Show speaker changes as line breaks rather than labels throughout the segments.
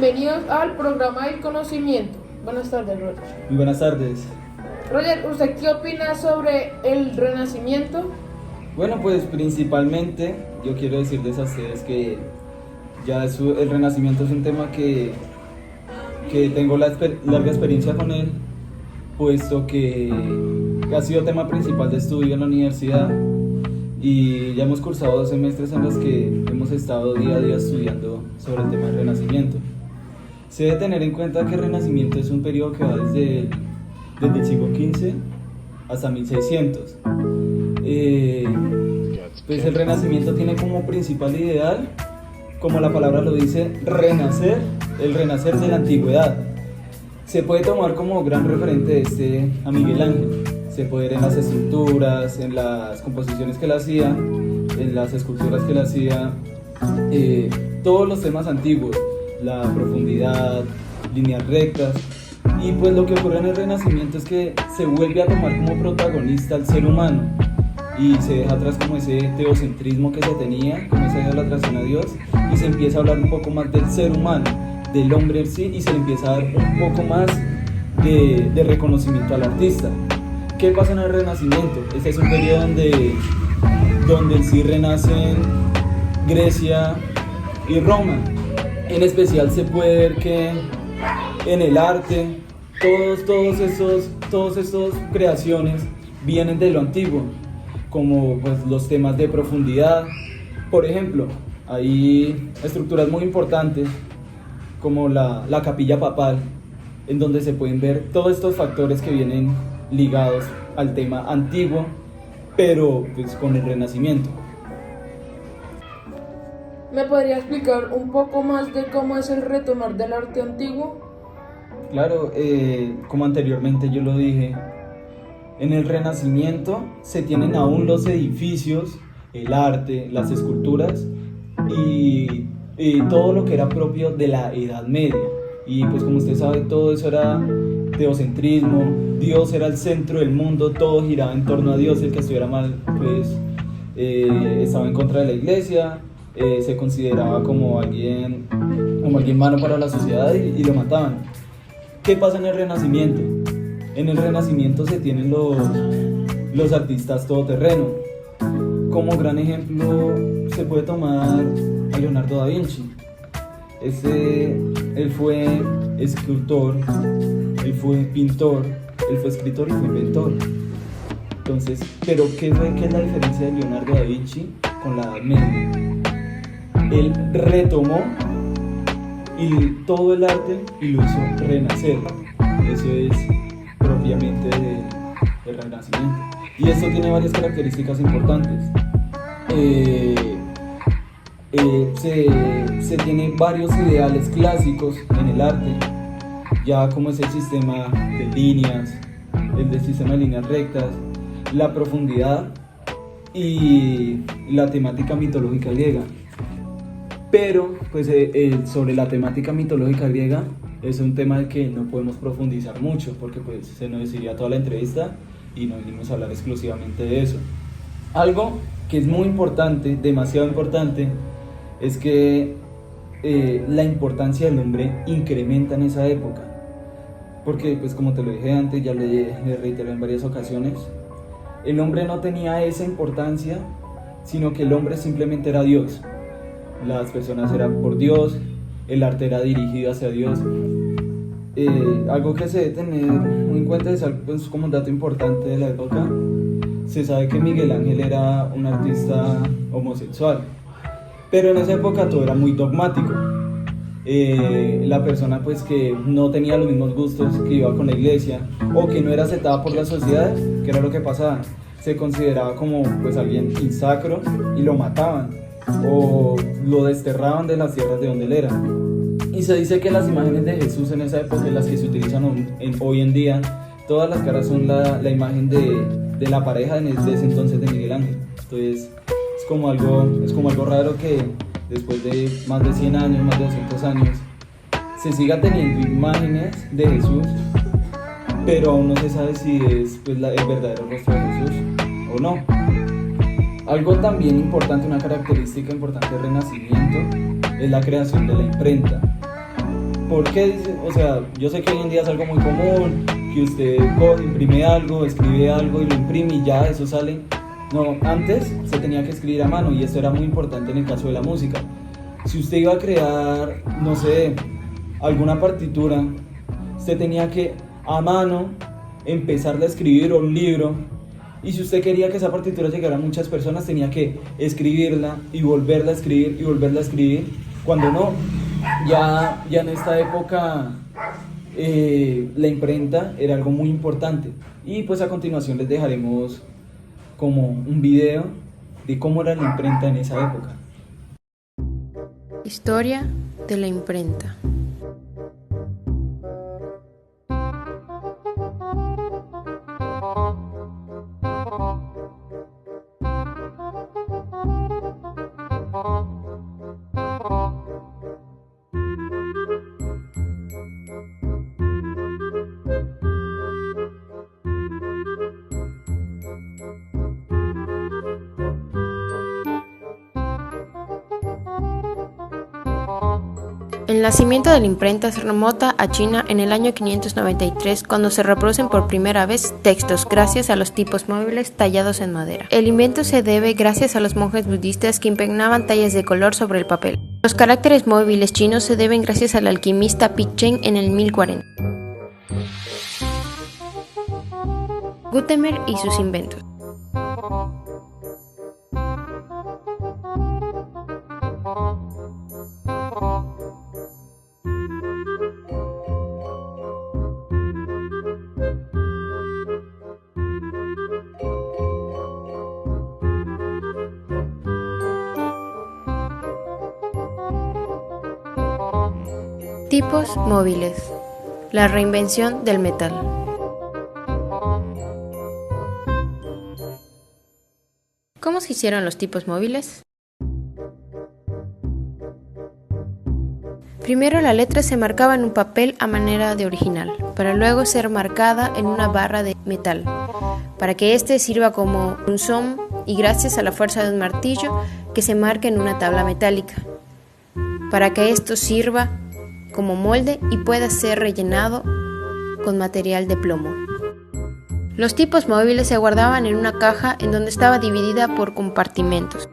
Bienvenidos al programa del conocimiento. Buenas tardes, Roger.
Muy buenas tardes.
Roger, ¿usted qué opina sobre el Renacimiento?
Bueno, pues principalmente yo quiero decirles a ustedes que el Renacimiento es un tema que tengo larga experiencia con él, puesto que ha sido tema principal de estudio en la universidad y ya hemos cursado 2 semestres en los que hemos estado día a día estudiando sobre el tema del Renacimiento. Se debe tener en cuenta que el Renacimiento es un periodo que va desde el siglo XV hasta 1600. Pues el Renacimiento tiene como principal ideal, como la palabra lo dice, renacer, el renacer de la antigüedad. Se puede tomar como gran referente a Miguel Ángel. Se puede ver en las estructuras, en las composiciones que él hacía, en las esculturas que él hacía, todos los temas antiguos, la profundidad, líneas rectas. Y pues lo que ocurre en el Renacimiento es que se vuelve a tomar como protagonista al ser humano y se deja atrás como ese teocentrismo que se tenía, como esa idolatración a Dios, y se empieza a hablar un poco más del ser humano, del hombre en sí, y se le empieza a dar un poco más de reconocimiento al artista. ¿Qué pasa en el Renacimiento? Este es un periodo donde en sí renacen Grecia y Roma. En especial se puede ver que en el arte todos estos creaciones vienen de lo antiguo, como pues los temas de profundidad. Por ejemplo, hay estructuras muy importantes como la capilla papal, en donde se pueden ver todos estos factores que vienen ligados al tema antiguo, pero pues con el Renacimiento.
¿Me podría explicar un poco más de cómo es el retomar del arte antiguo?
Claro, como anteriormente yo lo dije, en el Renacimiento se tienen aún los edificios, el arte, las esculturas y todo lo que era propio de la Edad Media. Y pues como usted sabe, todo eso era teocentrismo, Dios era el centro del mundo, todo giraba en torno a Dios. El que estuviera mal pues estaba en contra de la iglesia, se consideraba como alguien malo para la sociedad y lo mataban. ¿Qué pasa en el Renacimiento? En el Renacimiento se tienen los artistas todoterreno. Como gran ejemplo se puede tomar a Leonardo da Vinci. Él fue escultor, él fue pintor, él fue escritor y fue inventor. Entonces, ¿pero qué es la diferencia de Leonardo da Vinci con la Edad Media? Él retomó todo el arte y lo hizo renacer. Eso es propiamente del Renacimiento. Y esto tiene varias características importantes. Se tiene varios ideales clásicos en el arte, ya como es el sistema de líneas, el sistema de líneas rectas, la profundidad y la temática mitológica griega. Pero pues sobre la temática mitológica griega es un tema del que no podemos profundizar mucho porque pues se nos iría toda la entrevista y no venimos a hablar exclusivamente de eso. Algo que es muy importante, demasiado importante, es que la importancia del hombre incrementa en esa época, porque pues como te lo dije antes, ya le reiteré en varias ocasiones, el hombre no tenía esa importancia, sino que el hombre simplemente era Dios. Las personas eran por Dios, el arte era dirigido hacia Dios. Algo que se debe tener muy en cuenta es pues, como un dato importante de la época. Se sabe que Miguel Ángel era un artista homosexual, pero en esa época todo era muy dogmático. La persona pues que no tenía los mismos gustos, que iba con la iglesia o que no era aceptada por la sociedad, que era lo que pasaba, se consideraba como pues alguien insacro y lo mataban o lo desterraban de las tierras de donde él era. Y se dice que las imágenes de Jesús en esa época, las que se utilizan hoy en día, todas las caras son la imagen de la pareja de ese entonces de Miguel Ángel. Entonces es como algo raro que después de más de 100 años, más de 200 años, se siga teniendo imágenes de Jesús, pero aún no se sabe si es pues, el verdadero rostro de Jesús o no. Algo también importante, una característica importante del Renacimiento es la creación de la imprenta. ¿por qué dice? O sea, yo sé que hoy en día es algo muy común, que usted coge, imprime algo, escribe algo y lo imprime y ya eso sale. No, antes se tenía que escribir a mano y esto era muy importante en el caso de la música. Si usted iba a crear, no sé, alguna partitura, usted tenía que a mano empezarla a escribir, o un libro, y si usted quería que esa partitura llegara a muchas personas tenía que escribirla y volverla a escribir y volverla a escribir. Cuando no, ya en esta época la imprenta era algo muy importante. Y pues a continuación les dejaremos como un video de cómo era la imprenta en esa época.
Historia de la imprenta. El nacimiento de la imprenta se remonta a China en el año 593, cuando se reproducen por primera vez textos gracias a los tipos móviles tallados en madera. El invento se debe gracias a los monjes budistas que impregnaban tallas de color sobre el papel. Los caracteres móviles chinos se deben gracias al alquimista Pi Cheng en el 1040. Gutenberg y sus inventos. Tipos móviles. La reinvención del metal. ¿Cómo se hicieron los tipos móviles? Primero la letra se marcaba en un papel a manera de original, para luego ser marcada en una barra de metal, para que éste sirva como punzón y gracias a la fuerza de un martillo que se marca en una tabla metálica, para que esto sirva como molde y pueda ser rellenado con material de plomo. Los tipos móviles se guardaban en una caja en donde estaba dividida por compartimentos.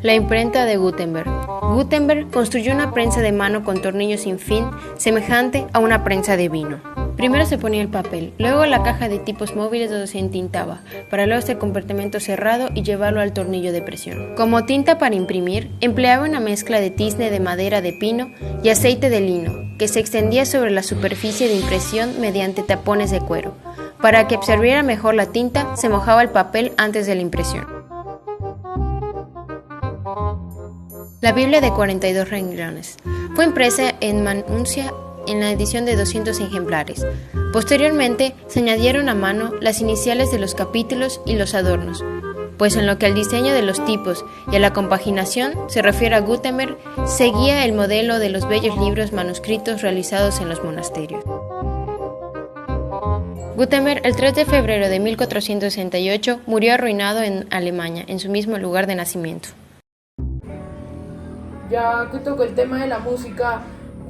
La imprenta de Gutenberg. Gutenberg construyó una prensa de mano con tornillos sin fin, semejante a una prensa de vino. Primero se ponía el papel, luego la caja de tipos móviles donde se entintaba, para luego este compartimento cerrado y llevarlo al tornillo de presión. Como tinta para imprimir, empleaba una mezcla de tizne de madera de pino y aceite de lino, que se extendía sobre la superficie de impresión mediante tapones de cuero. Para que absorbiera mejor la tinta, se mojaba el papel antes de la impresión. La Biblia de 42 renglones. Fue impresa en manuncia en la edición de 200 ejemplares. Posteriormente, se añadieron a mano las iniciales de los capítulos y los adornos, pues en lo que al diseño de los tipos y a la compaginación se refiere a Gutenberg, seguía el modelo de los bellos libros manuscritos realizados en los monasterios. Gutenberg, el 3 de febrero de 1468, murió arruinado en Alemania, en su mismo lugar de nacimiento.
Ya que tocó el tema de la música,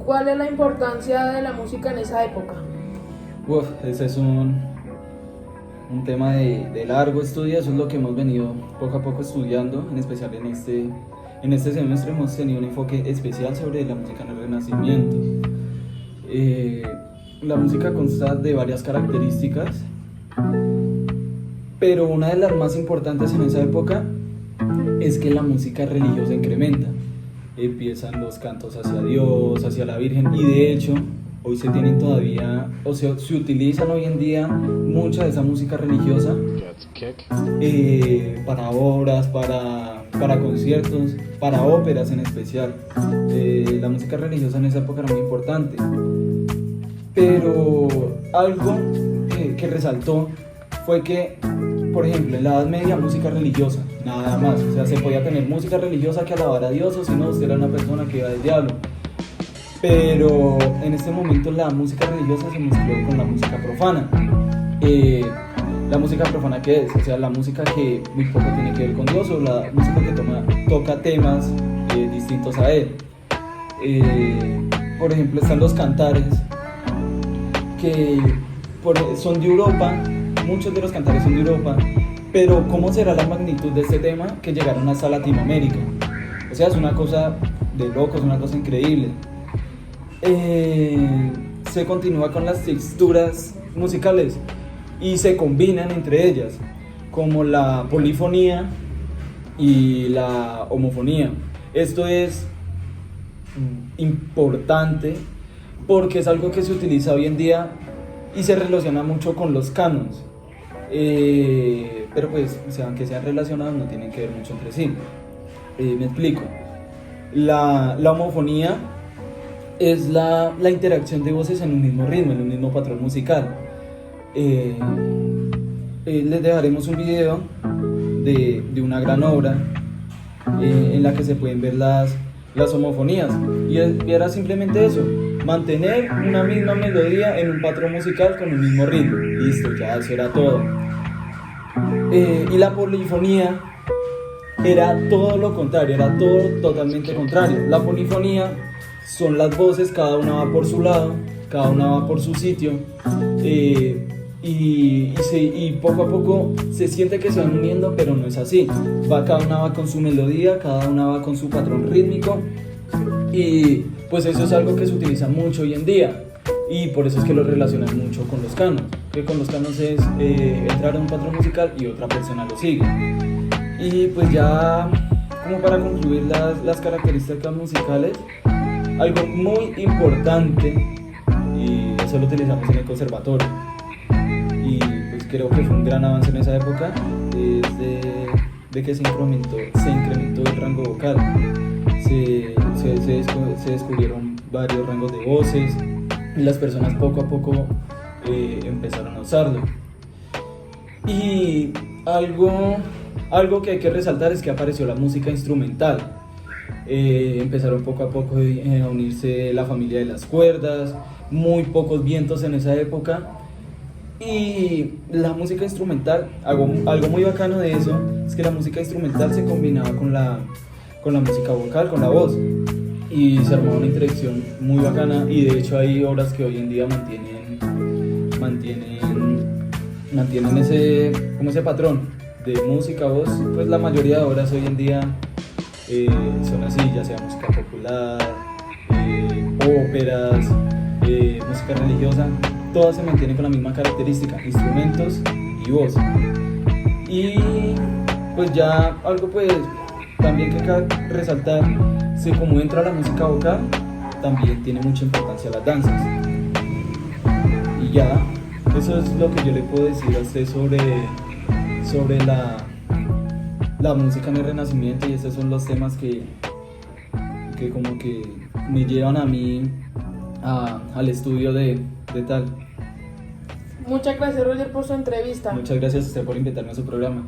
¿cuál es la importancia de la música en esa época?
Ese es un tema de largo estudio, eso es lo que hemos venido poco a poco estudiando, en especial en este semestre hemos tenido un enfoque especial sobre la música en el Renacimiento. La música consta de varias características, pero una de las más importantes en esa época es que la música religiosa incrementa. Empiezan los cantos hacia Dios, hacia la Virgen, y de hecho hoy se tienen todavía, o sea, se utilizan hoy en día mucha de esa música religiosa para obras, para conciertos, para óperas en especial. La música religiosa en esa época era muy importante, pero algo que resaltó fue que, por ejemplo, en la Edad Media, música religiosa, nada más. O sea, se podía tener música religiosa que alabara a Dios, o si no, usted era una persona que iba del diablo. Pero en este momento la música religiosa se mezcló con la música profana. ¿La música profana qué es? O sea, la música que muy poco tiene que ver con Dios, o la música que toca temas distintos a Él. por ejemplo, están los cantares, que son de Europa, muchos de los cantares son de Europa, pero ¿cómo será la magnitud de este tema que llegaron hasta Latinoamérica? O sea, es una cosa de locos, una cosa increíble. Se continúa con las texturas musicales y se combinan entre ellas, como la polifonía y la homofonía. Esto es importante porque es algo que se utiliza hoy en día y se relaciona mucho con los canons, pero pues, o sea, aunque sean relacionados, no tienen que ver mucho entre sí. Me explico. La homofonía es la interacción de voces en un mismo ritmo, en un mismo patrón musical. Les dejaremos un video de una gran obra en la que se pueden ver las homofonías, y era simplemente eso: mantener una misma melodía en un patrón musical con un mismo ritmo. Listo, ya eso era todo. Y la polifonía era todo lo contrario, era todo totalmente contrario. La polifonía son las voces, cada una va por su lado, cada una va por su sitio, y poco a poco se siente que se van uniendo, pero no es así. Cada una va con su melodía, cada una va con su patrón rítmico, y pues eso es algo que se utiliza mucho hoy en día, y por eso es que lo relacionan mucho con los canos, que con los canos es entrar a un patrón musical y otra persona lo sigue. Y pues ya como para concluir las características musicales, algo muy importante, y eso lo utilizamos en el conservatorio, y pues creo que fue un gran avance en esa época, es de que se incrementó el rango vocal. Se descubrieron varios rangos de voces y las personas poco a poco empezaron a usarlo. Y algo que hay que resaltar es que apareció la música instrumental. Empezaron poco a poco a unirse la familia de las cuerdas, muy pocos vientos en esa época, y la música instrumental, algo muy bacano de eso es que la música instrumental se combinaba con la música vocal, con la voz, y se armaba una interacción muy bacana. Y de hecho hay obras que hoy en día mantienen ese patrón de música, voz. Pues la mayoría de obras hoy en día son así, ya sea música popular, óperas, música religiosa, todas se mantienen con la misma característica: instrumentos y voz. Y pues ya algo pues también que cabe resaltar, si como entra la música vocal, también tiene mucha importancia las danzas. Y ya, eso es lo que yo le puedo decir a usted sobre la música en el Renacimiento, y estos son los temas que como que me llevan a mí al estudio de tal.
Muchas gracias, Roger, por su entrevista.
Muchas gracias a usted por invitarme a su programa.